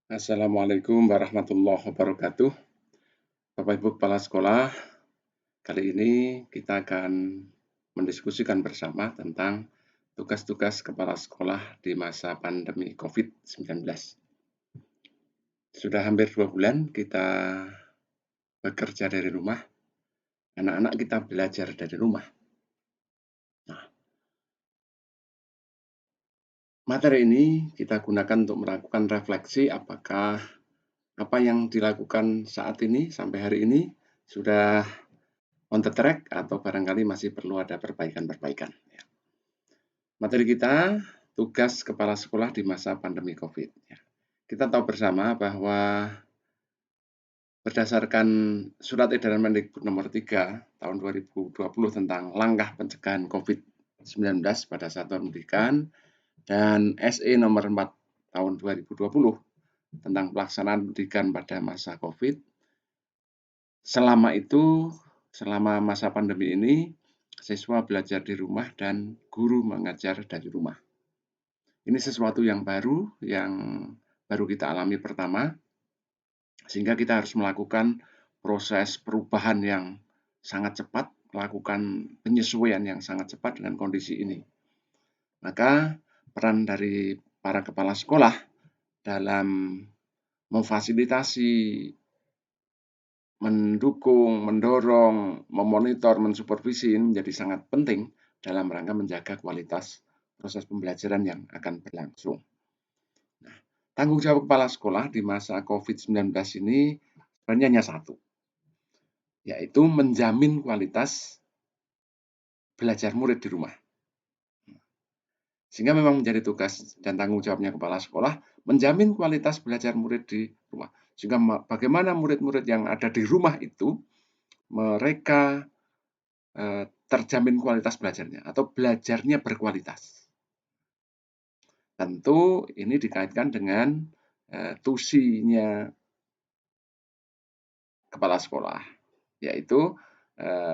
Assalamualaikum warahmatullahi wabarakatuh. Bapak Ibu Kepala Sekolah, kali ini kita akan mendiskusikan bersama tentang tugas-tugas kepala sekolah di masa pandemi COVID-19. Sudah hampir 2 bulan kita bekerja dari rumah, anak-anak kita belajar dari rumah. Nah, materi ini kita gunakan untuk melakukan refleksi apakah apa yang dilakukan saat ini sampai hari ini sudah on the track atau barangkali masih perlu ada perbaikan-perbaikan. Materi kita, tugas kepala sekolah di masa pandemi COVID. Kita tahu bersama bahwa berdasarkan Surat Edaran Mendikbud Nomor 3 Tahun 2020 tentang langkah pencegahan COVID-19 pada satuan pendidikan dan SE Nomor 4 Tahun 2020 tentang pelaksanaan pendidikan pada masa COVID. Selama masa pandemi ini, siswa belajar di rumah dan guru mengajar dari rumah. Ini sesuatu yang baru kita alami pertama, sehingga kita harus melakukan proses perubahan yang sangat cepat, melakukan penyesuaian yang sangat cepat dengan kondisi ini. Maka peran dari para kepala sekolah dalam memfasilitasi, mendukung, mendorong, memonitor, mensupervisi ini menjadi sangat penting dalam rangka menjaga kualitas proses pembelajaran yang akan berlangsung. Nah, tanggung jawab kepala sekolah di masa COVID-19 ini sebenarnya hanya satu, yaitu menjamin kualitas belajar murid di rumah. Sehingga memang menjadi tugas dan tanggung jawabnya kepala sekolah menjamin kualitas belajar murid di rumah. Sehingga bagaimana murid-murid yang ada di rumah itu mereka terjamin kualitas belajarnya atau belajarnya berkualitas. Tentu ini dikaitkan dengan tusinya kepala sekolah, yaitu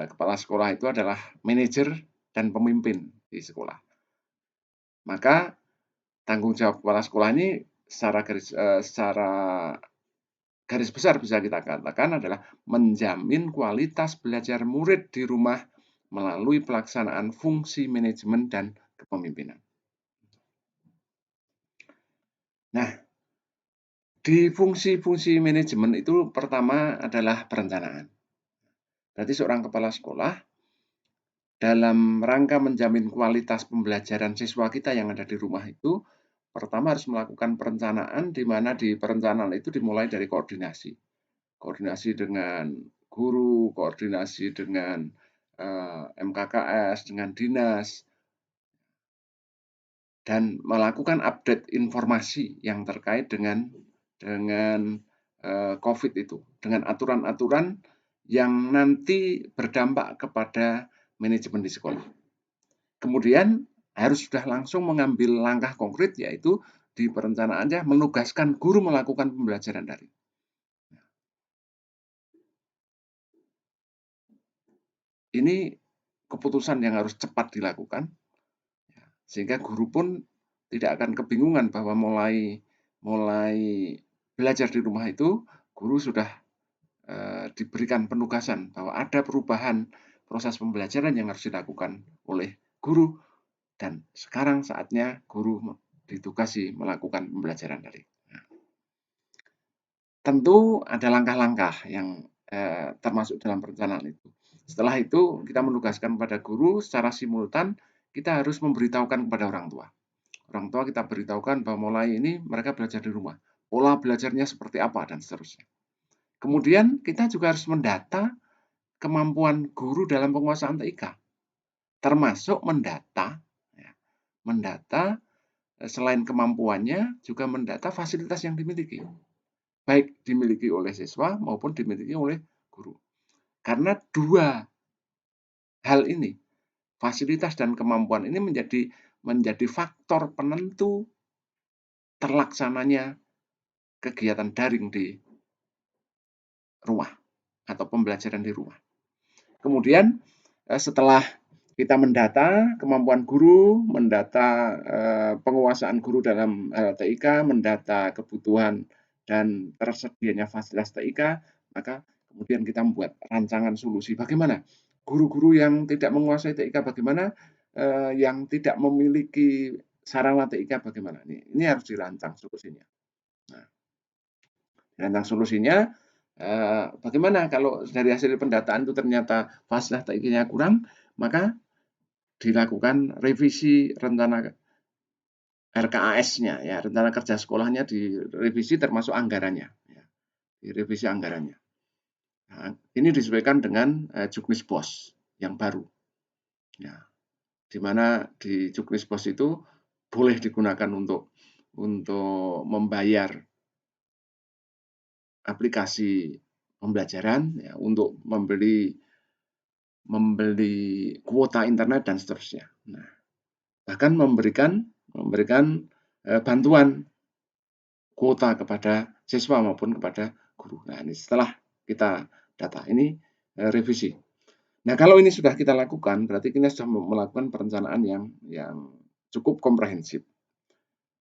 kepala sekolah itu adalah manajer dan pemimpin di sekolah. Maka tanggung jawab kepala sekolah ini secara garis besar bisa kita katakan adalah menjamin kualitas belajar murid di rumah melalui pelaksanaan fungsi manajemen dan kepemimpinan. Nah, di fungsi-fungsi manajemen itu pertama adalah perencanaan. Berarti seorang kepala sekolah dalam rangka menjamin kualitas pembelajaran siswa kita yang ada di rumah itu, pertama harus melakukan perencanaan, di mana di perencanaan itu dimulai dari koordinasi. Koordinasi dengan guru, koordinasi dengan MKKS, dengan dinas, dan melakukan update informasi yang terkait dengan COVID itu, dengan aturan-aturan yang nanti berdampak kepada manajemen di sekolah. Kemudian harus sudah langsung mengambil langkah konkret, yaitu di perencanaannya menugaskan guru melakukan pembelajaran daring. Ini keputusan yang harus cepat dilakukan, sehingga guru pun tidak akan kebingungan bahwa mulai belajar di rumah itu, guru sudah diberikan penugasan bahwa ada perubahan proses pembelajaran yang harus dilakukan oleh guru, dan sekarang saatnya guru ditugasi melakukan pembelajaran daring. Tentu ada langkah-langkah yang termasuk dalam perencanaan itu. Setelah itu kita menugaskan pada guru secara simultan, kita harus memberitahukan kepada orang tua. Orang tua kita beritahukan bahwa mulai ini mereka belajar di rumah, pola belajarnya seperti apa, dan seterusnya. Kemudian kita juga harus mendata kemampuan guru dalam penguasaan TIK, termasuk mendata selain kemampuannya juga mendata fasilitas yang dimiliki, baik dimiliki oleh siswa maupun dimiliki oleh guru. Karena dua hal ini, fasilitas dan kemampuan ini menjadi faktor penentu terlaksananya kegiatan daring di rumah atau pembelajaran di rumah. Kemudian setelah kita mendata kemampuan guru, mendata penguasaan guru dalam TIK, mendata kebutuhan dan tersedianya fasilitas TIK, maka kemudian kita membuat rancangan solusi. Bagaimana guru-guru yang tidak menguasai TIK, bagaimana yang tidak memiliki sarana TIK, bagaimana? Ini harus dirancang solusinya. Nah, dirancang solusinya, bagaimana kalau dari hasil pendataan itu ternyata fasilitas TIK-nya kurang, maka dilakukan revisi rencana RKAS-nya, ya, rencana kerja sekolahnya direvisi termasuk anggarannya, ya, direvisi anggarannya. Nah, ini disesuaikan dengan Juknisbos yang baru, ya, di mana di Juknisbos itu boleh digunakan untuk membayar aplikasi pembelajaran, ya, untuk membeli kuota internet dan seterusnya. Nah, bahkan memberikan bantuan kuota kepada siswa maupun kepada guru. Nah, ini setelah kita data ini revisi. Nah, kalau ini sudah kita lakukan, berarti kita sudah melakukan perencanaan yang cukup komprehensif.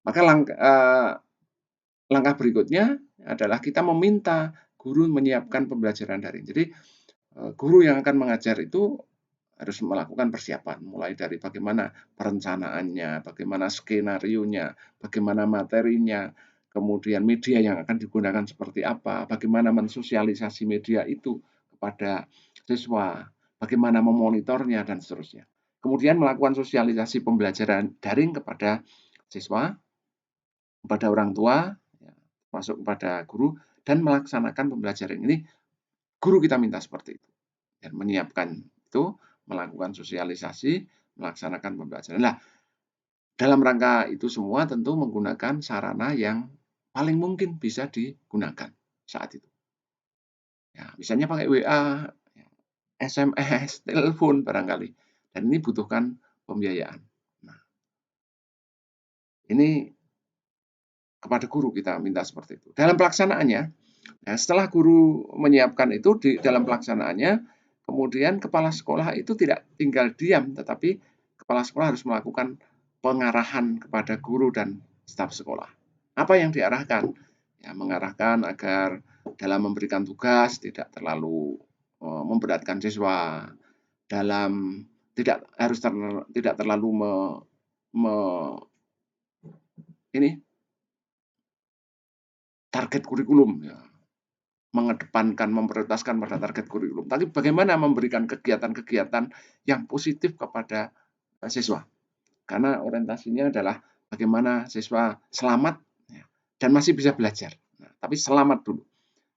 Maka langkah berikutnya adalah kita meminta guru menyiapkan pembelajaran daring. Jadi guru yang akan mengajar itu harus melakukan persiapan, mulai dari bagaimana perencanaannya, bagaimana skenarionya, bagaimana materinya, kemudian media yang akan digunakan seperti apa, bagaimana mensosialisasi media itu kepada siswa, bagaimana memonitornya, dan seterusnya. Kemudian melakukan sosialisasi pembelajaran daring kepada siswa, kepada orang tua, masuk kepada guru, dan melaksanakan pembelajaran ini. Guru kita minta seperti itu, dan menyiapkan itu, melakukan sosialisasi, melaksanakan pembelajaran. Nah, dalam rangka itu semua tentu menggunakan sarana yang paling mungkin bisa digunakan saat itu. Ya, misalnya pakai WA, SMS, telepon barangkali. Dan ini butuhkan pembiayaan. Nah, ini kepada guru kita minta seperti itu. Dalam pelaksanaannya, nah, setelah guru menyiapkan itu dalam pelaksanaannya, kemudian kepala sekolah itu tidak tinggal diam, tetapi kepala sekolah harus melakukan pengarahan kepada guru dan staf sekolah. Apa yang diarahkan? Ya, mengarahkan agar dalam memberikan tugas tidak terlalu memberatkan siswa, dalam tidak terlalu ini target kurikulum, ya, mengedepankan, memprioritaskan pada target kurikulum. Tapi bagaimana memberikan kegiatan-kegiatan yang positif kepada siswa? Karena orientasinya adalah bagaimana siswa selamat, ya, dan masih bisa belajar. Nah, tapi selamat dulu.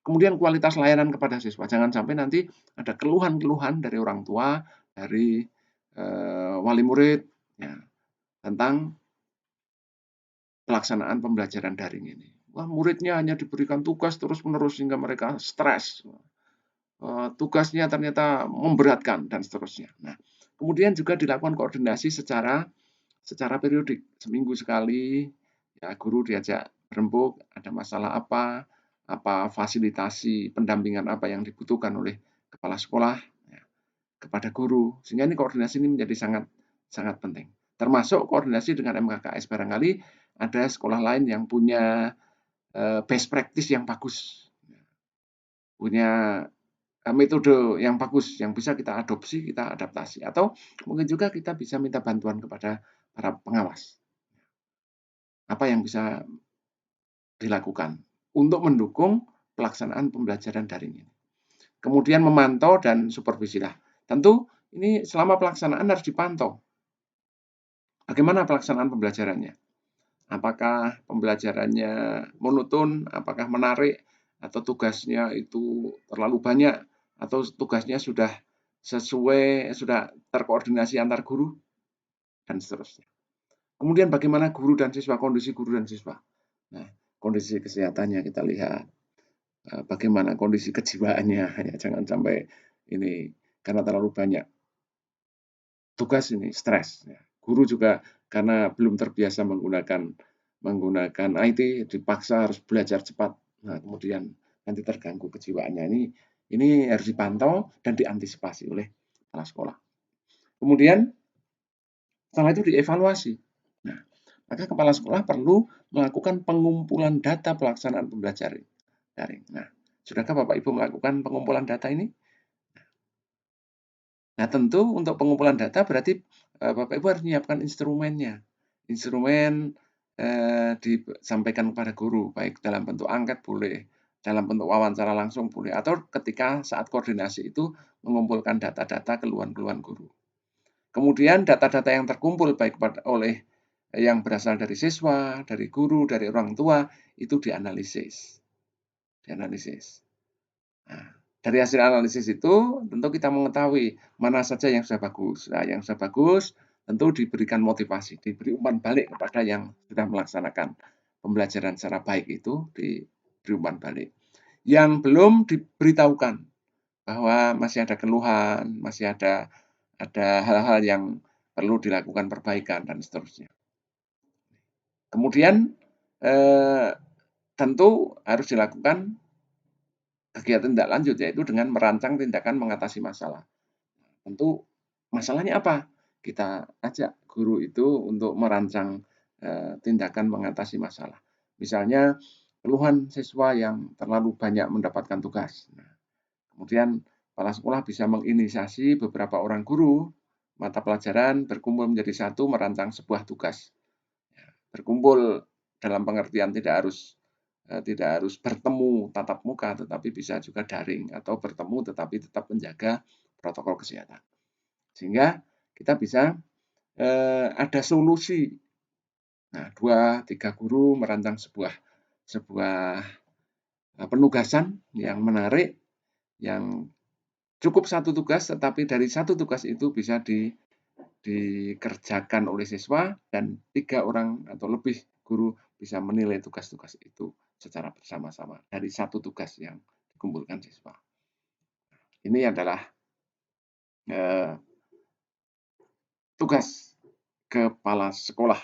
Kemudian kualitas layanan kepada siswa. Jangan sampai nanti ada keluhan-keluhan dari orang tua, dari wali murid, ya, tentang pelaksanaan pembelajaran daring ini. Wah, muridnya hanya diberikan tugas terus-menerus sehingga mereka stres. Tugasnya ternyata memberatkan dan seterusnya. Nah, kemudian juga dilakukan koordinasi secara periodik, seminggu sekali, ya, guru diajak berembuk, ada masalah apa fasilitasi pendampingan apa yang dibutuhkan oleh kepala sekolah, ya, kepada guru, sehingga ini koordinasi ini menjadi sangat sangat penting. Termasuk koordinasi dengan MKKS, barangkali ada sekolah lain yang punya best practice yang bagus, punya metode yang bagus, yang bisa kita adopsi, kita adaptasi. Atau mungkin juga kita bisa minta bantuan kepada para pengawas. Apa yang bisa dilakukan untuk mendukung pelaksanaan pembelajaran daring ini. Kemudian memantau dan supervisi. Lah, tentu ini selama pelaksanaan harus dipantau. Bagaimana pelaksanaan pembelajarannya? Apakah pembelajarannya monoton, apakah menarik, atau tugasnya itu terlalu banyak, atau tugasnya sudah terkoordinasi antar guru, dan seterusnya. Kemudian bagaimana guru dan siswa, kondisi guru dan siswa. Nah, kondisi kesehatannya kita lihat, bagaimana kondisi kejiwaannya, ya, jangan sampai ini karena terlalu banyak tugas ini stres. Ya. Guru juga karena belum terbiasa menggunakan IT, dipaksa harus belajar cepat. Nah, kemudian nanti terganggu kejiwaannya. Ini harus dipantau dan diantisipasi oleh kepala sekolah. Kemudian setelah itu dievaluasi. Nah, maka kepala sekolah perlu melakukan pengumpulan data pelaksanaan pembelajaran daring. Nah, sudahkah Bapak Ibu melakukan pengumpulan data ini? Nah, tentu untuk pengumpulan data berarti Bapak Ibu harus menyiapkan instrumennya. Instrumen disampaikan kepada guru, baik dalam bentuk angket boleh, dalam bentuk wawancara langsung boleh, atau ketika saat koordinasi itu mengumpulkan data-data keluhan-keluhan guru. Kemudian data-data yang terkumpul baik oleh yang berasal dari siswa, dari guru, dari orang tua, itu dianalisis. Nah, dari hasil analisis itu tentu kita mengetahui mana saja yang sudah bagus. Nah, yang sudah bagus tentu diberikan motivasi, diberi umpan balik kepada yang sudah melaksanakan pembelajaran secara baik itu diberi umpan balik. Yang belum diberitahukan bahwa masih ada keluhan, masih ada hal-hal yang perlu dilakukan perbaikan dan seterusnya. Kemudian tentu harus dilakukan kegiatan tindak lanjut, yaitu dengan merancang tindakan mengatasi masalah. Tentu masalahnya apa? Kita ajak guru itu untuk merancang tindakan mengatasi masalah. Misalnya keluhan siswa yang terlalu banyak mendapatkan tugas. Nah, kemudian kepala sekolah bisa menginisiasi beberapa orang guru mata pelajaran berkumpul menjadi satu merancang sebuah tugas. Berkumpul dalam pengertian tidak harus bertemu tatap muka, tetapi bisa juga daring atau bertemu tetapi tetap menjaga protokol kesehatan. Sehingga kita bisa ada solusi. Nah, 2-3 guru merancang sebuah penugasan yang menarik, yang cukup satu tugas, tetapi dari satu tugas itu bisa dikerjakan oleh siswa dan 3 orang atau lebih guru bisa menilai tugas-tugas itu secara bersama-sama dari satu tugas yang dikumpulkan siswa. Ini adalah tugas kepala sekolah